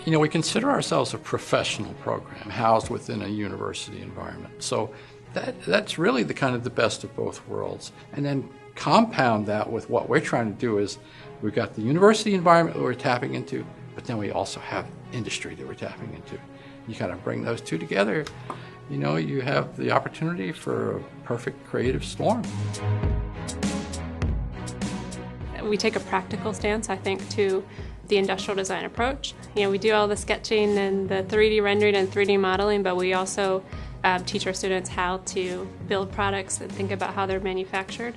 You know, we consider ourselves a professional program housed within a university environment. So that's really the kind of the best of both worlds. And then compound that with what we're trying to do is we've got the university environment that we're tapping into, but then we also have industry that we're tapping into. You kind of bring those two together, you know, you have the opportunity for a perfect creative storm. We take a practical stance, I think, to the industrial design approach. You know, we do all the sketching and the 3D rendering and 3D modeling, but we also teach our students how to build products and think about how they're manufactured.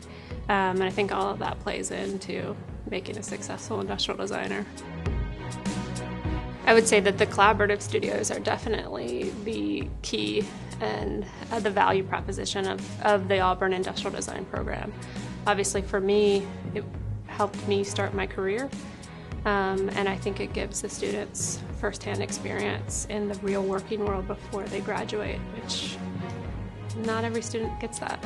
And I think all of that plays into making a successful industrial designer. I would say that the collaborative studios are definitely the key and the value proposition of the Auburn Industrial Design program. Obviously for me, it helped me start my career, and I think it gives the students firsthand experience in the real working world before they graduate, which not every student gets that.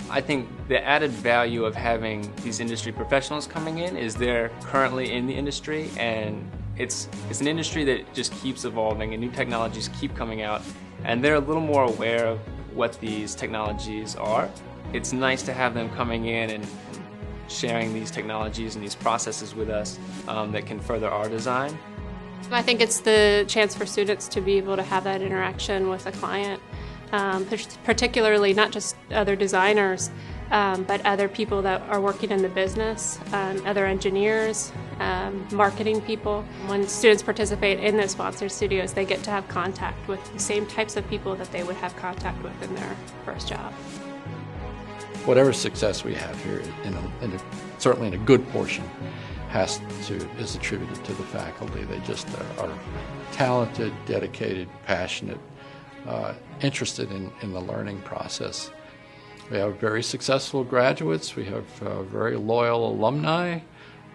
I think the added value of having these industry professionals coming in is they're currently in the industry, and it's an industry that just keeps evolving and new technologies keep coming out, and they're a little more aware of what these technologies are. It's nice to have them coming in and sharing these technologies and these processes with us that can further our design. I think it's the chance for students to be able to have that interaction with a client, particularly not just other designers, but other people that are working in the business, other engineers, marketing people. When students participate in the sponsored studios, they get to have contact with the same types of people that they would have contact with in their first job. Whatever success we have here, certainly in a good portion, is attributed to the faculty. They just are talented, dedicated, passionate, interested in the learning process. We have very successful graduates. We have very loyal alumni.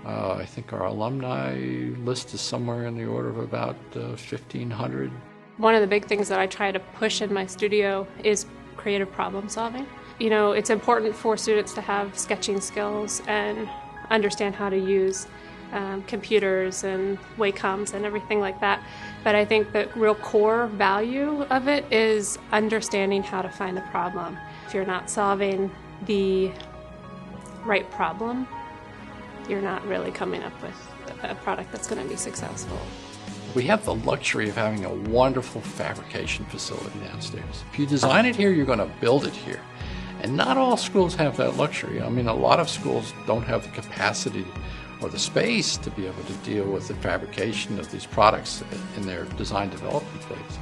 I think our alumni list is somewhere in the order of about 1,500. One of the big things that I try to push in my studio is creative problem solving. You know, it's important for students to have sketching skills and understand how to use computers and Wacom and everything like that. But I think the real core value of it is understanding how to find the problem. If you're not solving the right problem, you're not really coming up with a product that's going to be successful. We have the luxury of having a wonderful fabrication facility downstairs. If you design it here, you're going to build it here. And not all schools have that luxury. I mean, a lot of schools don't have the capacity or the space to be able to deal with the fabrication of these products in their design development phase.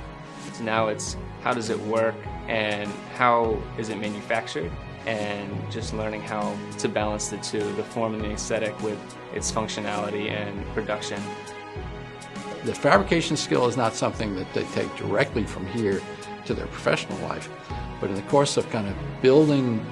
So now it's how does it work and how is it manufactured, and just learning how to balance the two, the form and the aesthetic with its functionality and production. The fabrication skill is not something that they take directly from here to their professional life, but in the course of kind of building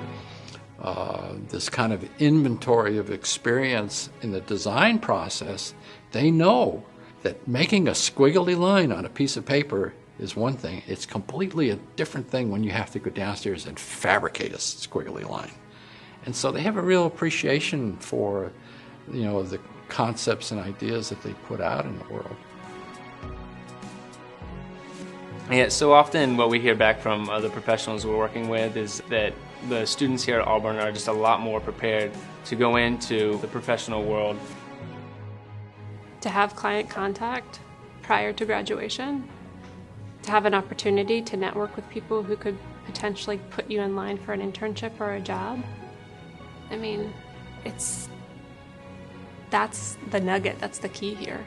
this kind of inventory of experience in the design process, they know that making a squiggly line on a piece of paper is one thing. It's completely a different thing when you have to go downstairs and fabricate a squiggly line. And so they have a real appreciation for, you know, the concepts and ideas that they put out in the world. Yeah, so often what we hear back from other professionals we're working with is that the students here at Auburn are just a lot more prepared to go into the professional world. To have client contact prior to graduation, to have an opportunity to network with people who could potentially put you in line for an internship or a job. I mean, that's the nugget, that's the key here.